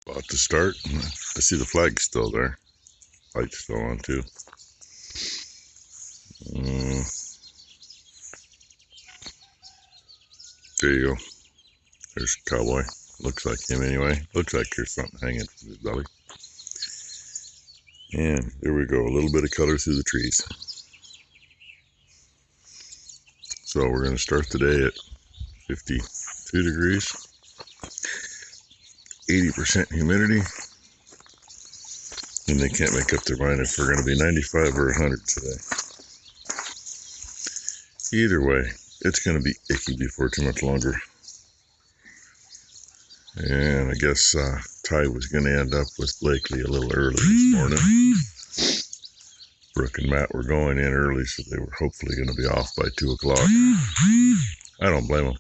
About to start. I see the flag still there. Light's still on too. There you go. There's a cowboy. Looks like him anyway. Looks like there's something hanging from his belly. And there we go. A little bit of color through the trees. So we're going to start the day at 52 degrees. 80% humidity. And they can't make up their mind if we're going to be 95 or 100 today. Either way, it's going to be icky before too much longer. And I guess Ty was going to end up with Blakely a little early this morning. Brooke and Matt were going in early, so they were hopefully going to be off by 2 o'clock. I don't blame them.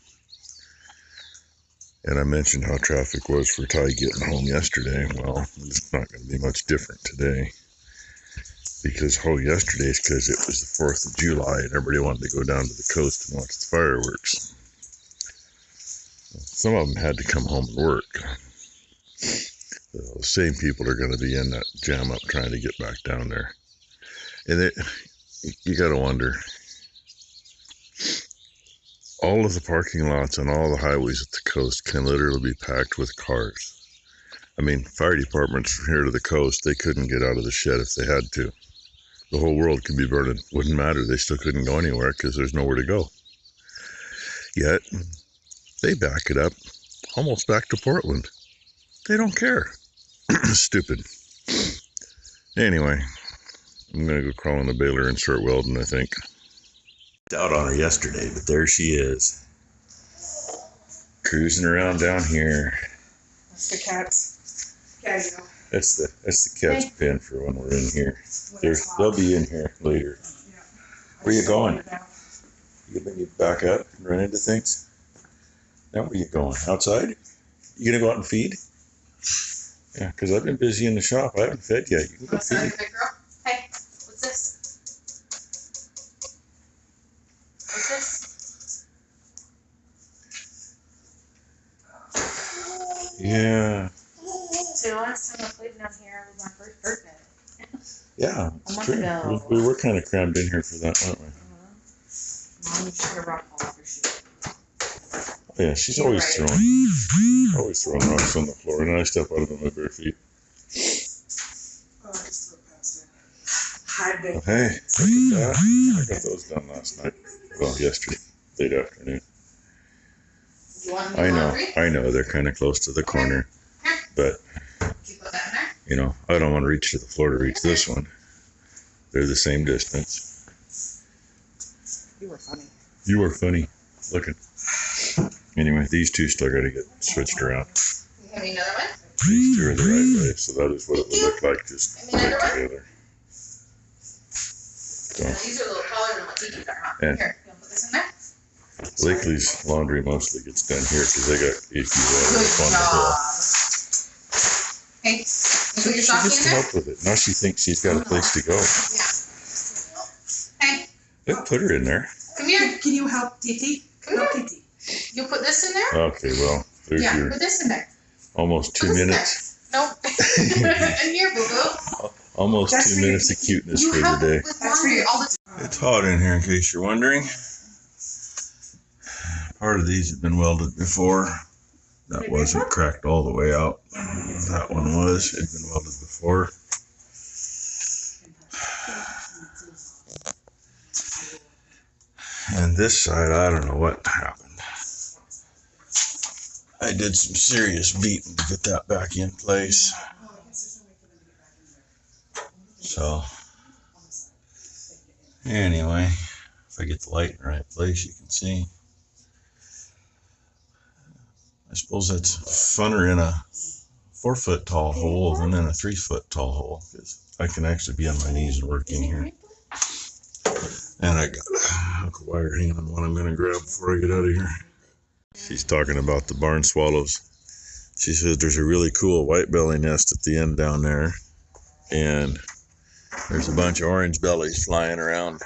And I mentioned how traffic was for Ty getting home yesterday. Well, it's not going to be much different today. Because, yesterday's because it was the 4th of July and everybody wanted to go down to the coast and watch the fireworks. Some of them had to come home and work. The same people are going to be in that jam up trying to get back down there. And you got to wonder, all of the parking lots on all the highways at the coast can literally be packed with cars. I mean, fire departments from here to the coast, they couldn't get out of the shed if they had to. The whole world could be burning. Wouldn't matter. They still couldn't go anywhere because there's nowhere to go. Yet, they back it up almost back to Portland. They don't care. Stupid. Anyway, I'm going to go crawl in the baler and start welding, I think. Out on her yesterday, but there she is. Cruising around down here. That's the cat's patio. That's the cat's pen for when we're in here. They'll be in here later. Yeah. Where you going? You gonna back up and run into things? Now where you going? Outside? You gonna go out and feed? Yeah, because I've been busy in the shop. I haven't fed yet. You can go feed. Hey, what's this? What's this? Yeah. So the last time I played down here was my first birthday. Yeah, it's true. Ago. We were kind of crammed in here for that, weren't we? Mom used to rock all over shit. Oh, yeah, she's always throwing rocks on the floor, and I step out of them with bare feet. Oh, I just threw it past it. Hi, babe. Oh, hey, look at that. I got those done last night. Well, yesterday, late afternoon. You want me to I know, they're kind of close to the corner, but, you put that in there? you know, I don't want to reach to the floor to reach this one. They're the same distance. You were funny. You were funny looking. Anyway, these two still got to get switched around. You have another one? These two are the right way, so that is what it would look like, just right together. So, These are a little taller than what Tiki's are, huh? Yeah. Here, you want to put this in there? Blakely's laundry mostly gets done here because they got achy water on the hill. Hey, you put your She sock gets in to there? help with it. Now she thinks she's got a place to go. Yeah. Hey, They'll put her in there. come here. Can you help Titi? Come here. Titi. You'll put this in there? Okay, well, there's your put this in there. almost 2 minutes. Nope. In here, boo-boo. Almost 2 minutes of cuteness for the day. With laundry all the time. It's hot in here, in case you're wondering. Part of these have been welded before. That wasn't cracked all the way out. That one was. It had been welded before. And this side, I don't know what happened. I did some serious beating to get that back in place. So, anyway, if I get the light in the right place, you can see. I suppose that's funner in a 4-foot tall hole than in a 3-foot tall hole, because I can actually be on my knees and work in here. And I got a hook of wire hanging on one I'm going to grab before I get out of here. She's talking about the barn swallows. She says there's a really cool white belly nest at the end down there. And there's a bunch of orange bellies flying around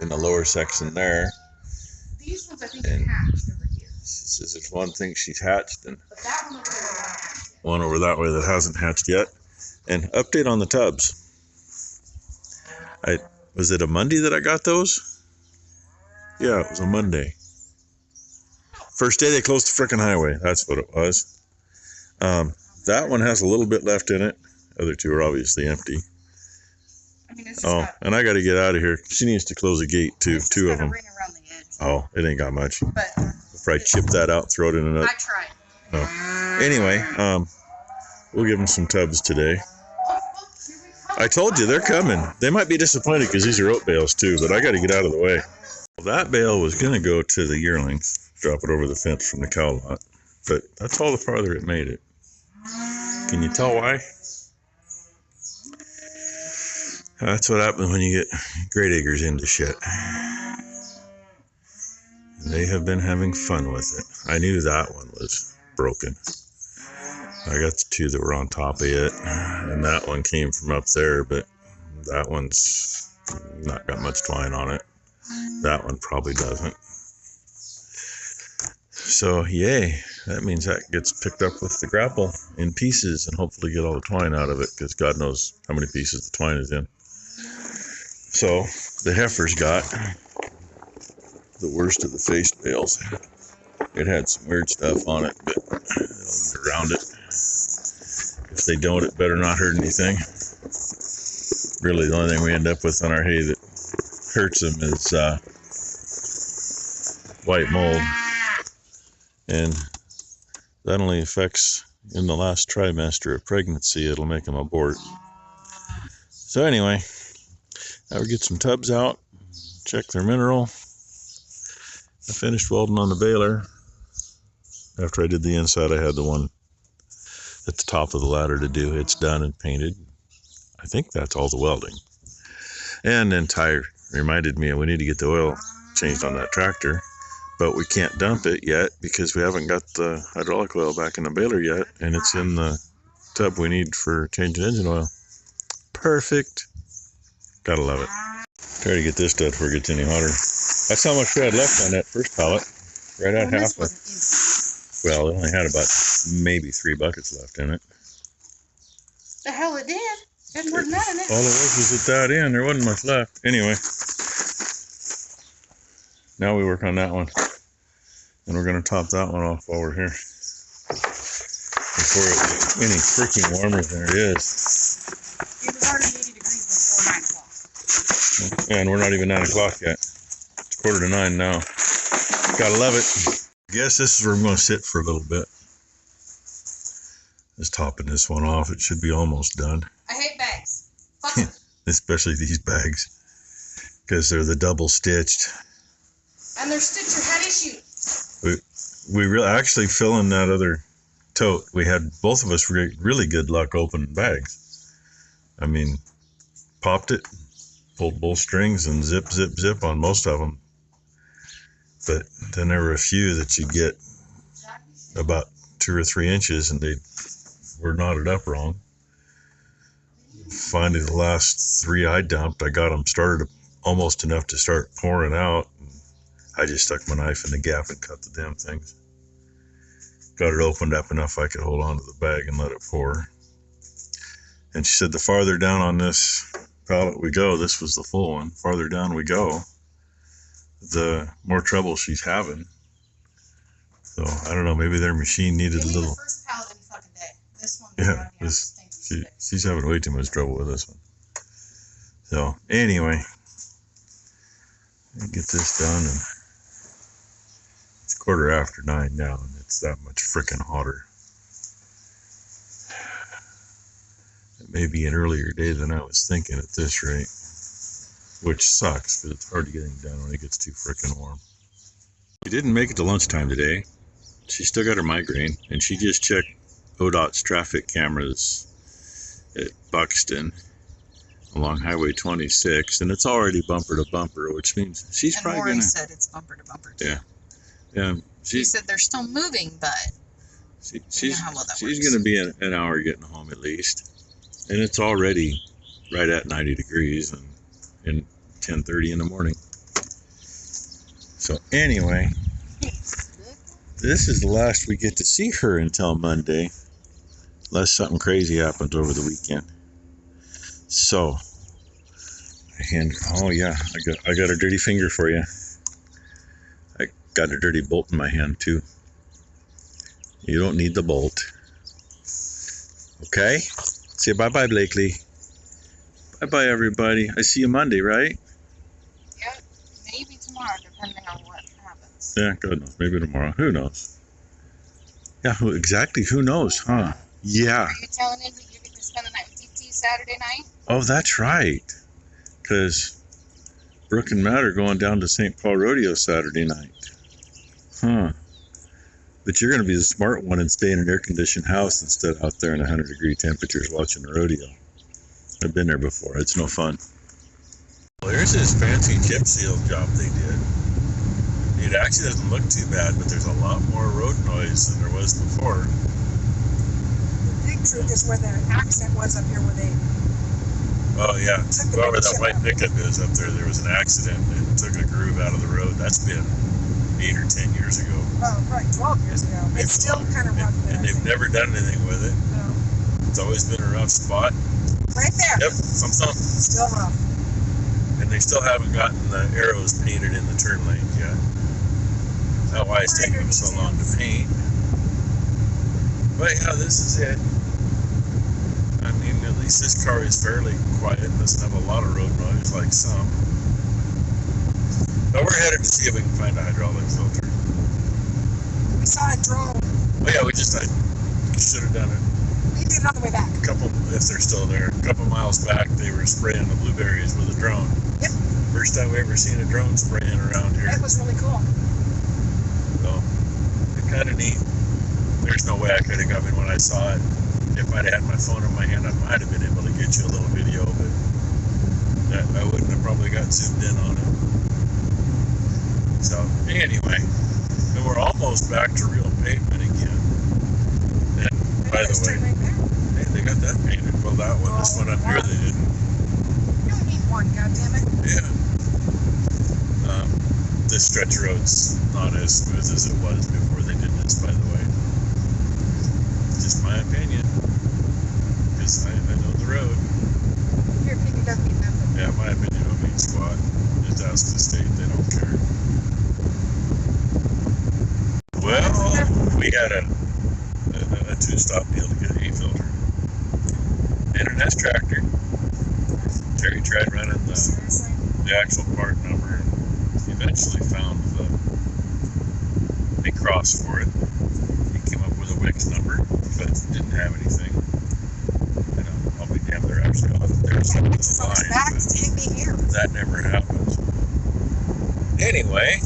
in the lower section there. These ones I think are hatched over here. She says there's one thing she's hatched, and But that one over there is not hatched one over that way that hasn't hatched yet. And update on the tubs. Was it a Monday that I got those? Yeah, it was a Monday. First day they closed the frickin' highway. That's what it was. That one has a little bit left in it. Other two are obviously empty. And I got to get out of here. She needs to close a gate too. Two of them. Oh, it ain't got much. But I'll probably chip that out, throw it in another. I tried. Oh. Anyway, we'll give them some tubs today. I told you they're coming. They might be disappointed because these are oat bales too, but I got to get out of the way. Well, that bale was going to go to the yearlings, drop it over the fence from the cow lot, but that's all the farther it made it. Can you tell why? That's what happens when you get great acres into shit. They have been having fun with it. I knew that one was broken. I got the two that were on top of it, and that one came from up there, but that one's not got much twine on it. That one probably doesn't. So, yay. That means that gets picked up with the grapple in pieces and hopefully get all the twine out of it, because God knows how many pieces the twine is in. So, the heifer's got the worst of the faced bales. It had some weird stuff on it, but they'll get around it. If they don't, it better not hurt anything. Really, the only thing we end up with on our hay that hurts them is white mold. And that only affects in the last trimester of pregnancy. It'll make them abort. So anyway, now we get some tubs out, check their mineral. I finished welding on the baler. After I did the inside, I had the one at the top of the ladder to do. It's done and painted. I think that's all the welding. And then Ty reminded me we need to get the oil changed on that tractor, but we can't dump it yet because we haven't got the hydraulic oil back in the baler yet, and it's in the tub we need for changing engine oil. Perfect. Gotta love it. Try to get this done before it gets any hotter. That's how much we had left on that first pallet. Right at halfway. Well, it only had about maybe 3 buckets left in it. The hell it did. There's more than that in it. All it was at that end. There wasn't much left. Anyway. Now we work on that one. And we're going to top that one off while we're here. Before it gets any freaking warmer than it is. It was already 80 degrees before 9 o'clock. And we're not even 9 o'clock yet. It's 8:45 now. Gotta love it. I guess this is where I'm going to sit for a little bit. Just topping this one off. It should be almost done. I hate bags. Fuck them. Especially these bags. Because they're the double stitched. And they're stitched or had issues. We really actually filling that other tote. We had both of us really good luck opening bags. I mean, popped it, pulled both strings, and zip, zip, zip on most of them. But then there were a few that you get about 2 or 3 inches, and they were knotted up wrong. Finally, the last 3 I dumped, I got them started almost enough to start pouring out. I just stuck my knife in the gap and cut the damn things. Got it opened up enough I could hold on to the bag and let it pour. And she said the farther down on this pallet we go, this was the full one, farther down we go, the more trouble she's having. So I don't know, maybe their machine needed a little. The first pallet any fucking day. This one. Yeah, she's having way too much trouble with this one. So anyway, get this done, and it's 9:15 now, and it's that much frickin' hotter. It may be an earlier day than I was thinking at this rate, which sucks, but it's hard to get anything done when it gets too frickin' warm. We didn't make it to lunchtime today. She still got her migraine, and she just checked ODOT's traffic cameras at Buxton along Highway 26, and it's already bumper to bumper, which means she's and probably Maury gonna. said it's bumper to bumper too. Yeah. She said they're still moving, but she's works. gonna be an hour getting home at least, and it's already right at 90 degrees and 10:30 in the morning. So anyway, this is the last we get to see her until Monday. unless something crazy happens over the weekend. So, oh yeah, I got a dirty finger for you. I got a dirty bolt in my hand too. You don't need the bolt. Okay? Say bye-bye, Blakely. Bye-bye, everybody. I see you Monday, right? Yep, maybe tomorrow, depending on what happens. Yeah, God knows. Maybe tomorrow. Who knows? Yeah, exactly. Who knows, huh? Yeah. Are you telling us that you get to spend the night with TT Saturday night? Oh, that's right. Because Brooke and Matt are going down to St. Paul Rodeo Saturday night. Huh. But you're going to be the smart one and stay in an air-conditioned house instead of out there in 100-degree temperatures watching the rodeo. I've been there before. It's no fun. Well, there's this fancy chip seal job they did. It actually doesn't look too bad, but there's a lot more road noise than there was before. The big truth is where the accident was up here where they Oh yeah, took the whoever big that chip white out. pickup is up there was an accident and took a groove out of the road. That's been 8 or 10 years ago. Oh, right, 12 years ago. It's still kind of rough there. And they've never done anything with it. No. It's always been a rough spot. Right there. Yep, something. Still rough. And they still haven't gotten the arrows painted in the turn lanes yet. That's why it's taking them so long to paint. But yeah, this is it. I mean, at least this car is fairly quiet and doesn't have a lot of road noise like some. But we're headed to see if we can find a hydraulic filter. We saw a drone. Oh yeah, I should have done it. We did it on the way back. If they're still there, a couple miles back, they were spraying the blueberries with a drone. Yep. First time we ever seen a drone spraying around here. It was really cool. So, it's kind of neat. There's no way I could have got in when I saw it. If I'd had my phone in my hand, I might have been able to get you a little video, but I wouldn't have probably got zoomed in on it. So, anyway, and we're almost back to real pavement again. And by the way, hey, they got that painted. Well, that one. This one up here, they didn't. You only need one, goddammit. Yeah. This stretch road's not as smooth as it was before they did this, by the way. Just my opinion. Because I know the road. Your opinion doesn't mean nothing. Yeah, my opinion don't mean squat. Just ask the state, they don't care. Well, we had a two-stop deal to get an E-filter. And an S-tractor. Terry tried running Seriously? the actual part number and eventually found a cross for it. He came up with a Wix number, but didn't have anything. And I'll be damned, they're actually off their side of the line, but that never happened. Anyway,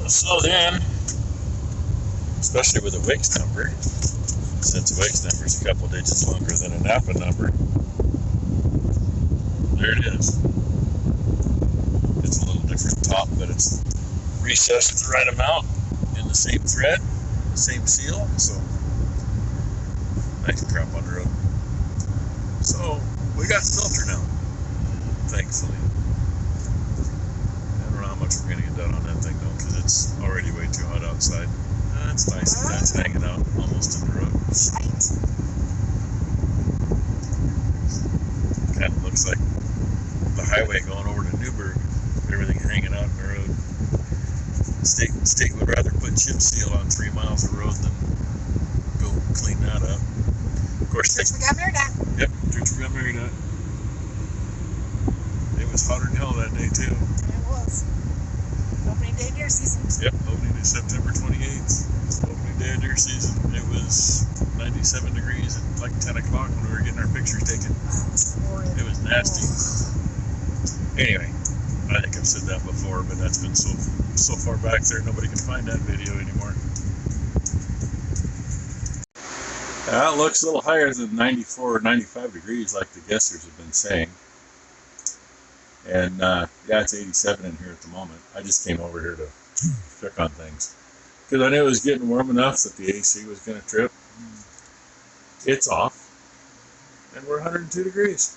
so then, especially with a Wix number, since a Wix number is a couple digits longer than a Napa number, there it is. It's a little different top, but it's recessed the right amount in the same thread, the same seal, so nice crap on the road. So we got the filter now, thankfully. I don't know how much we're gonna get done on that thing though, because it's already way too hot outside. It's nice that that's hanging out almost in the road. Kind of looks like the highway going over to Newburgh. Everything hanging out in the road. State would rather put chip seal on 3 miles of road than go clean that up. Of course, Church we got married at. Yep, church we got married at. It was hotter than hell that day too. It was. Opening day of deer season. Yep, opening day September 28th. Opening day of deer season. It was 97 degrees at like 10 o'clock when we were getting our pictures taken. It was nasty. Anyway, I think I've said that before, but that's been so far back there, nobody can find that video anymore. It looks a little higher than 94 or 95 degrees, like the guessers have been saying. And yeah, it's 87 in here at the moment. I just came over here to check on things because I knew it was getting warm enough that the AC was going to trip. It's off, and we're 102 degrees.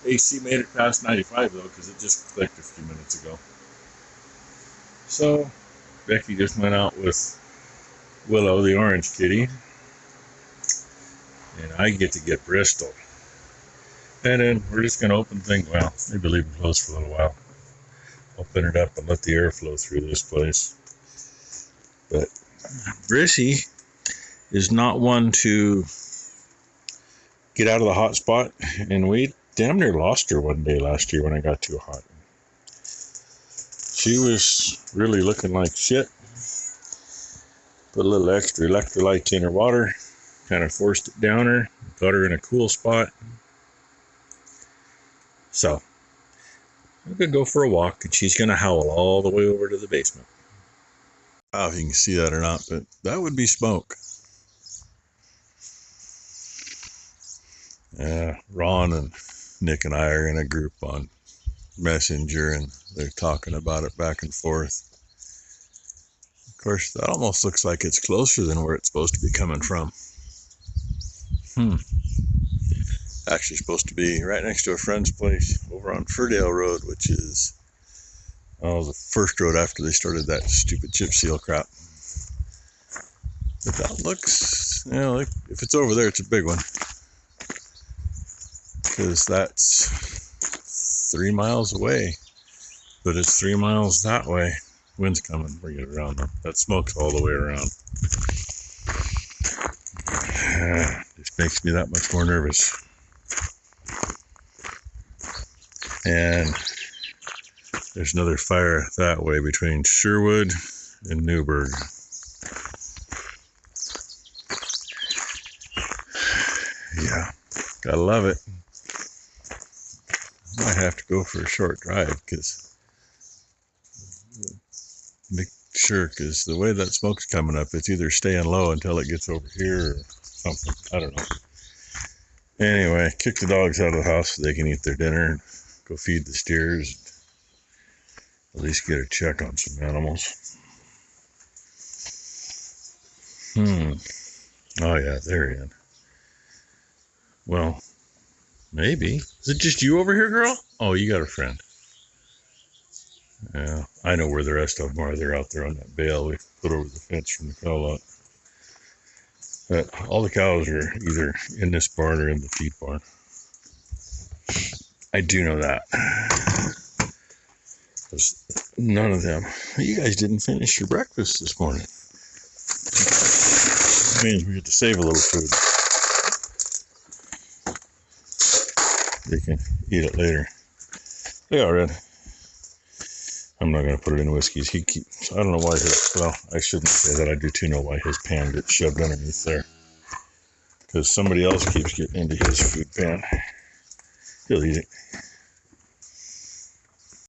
AC made it past 95 though, because it just clicked a few minutes ago. So Becky just went out with Willow, the orange kitty, and I get to get Bristol. And then we're just going to open things, well, maybe leave it closed for a little while. Open it up and let the air flow through this place. But Brissy is not one to get out of the hot spot, and we damn near lost her one day last year when I got too hot. She was really looking like shit. Put a little extra electrolytes in her water, kind of forced it down her, got her in a cool spot. So I'm gonna go for a walk, and she's gonna howl all the way over to the basement. I don't know if you can see that or not, but that would be smoke. Ron and Nick and I are in a group on Messenger, and they're talking about it back and forth. Of course, that almost looks like it's closer than where it's supposed to be coming from. Actually supposed to be right next to a friend's place over on Furdale Road, which is the first road after they started that stupid chip seal crap. But that looks, like if it's over there, it's a big one. Because that's 3 miles away. But it's 3 miles that way. Wind's coming. Bring it around there. That smoke's all the way around. Just makes me that much more nervous. And there's another fire that way between Sherwood and Newburgh. Yeah, gotta love it. Might have to go for a short drive because the way that smoke's coming up, it's either staying low until it gets over here or something. I don't know. Anyway, kick the dogs out of the house so they can eat their dinner. Go feed the steers. At least get a check on some animals. Oh yeah, they're in. Well, maybe. Is it just you over here, girl? Oh, you got a friend. Yeah, I know where the rest of them are. They're out there on that bale we put over the fence from the cow lot. But all the cows are either in this barn or in the feed barn. I do know that. There's none of them. You guys didn't finish your breakfast this morning. That means we get to save a little food. They can eat it later. They are red. I'm not going to put it in whiskeys. I don't know why I shouldn't say that. I do too know why his pan gets shoved underneath there. Because somebody else keeps getting into his food pan. He'll eat it.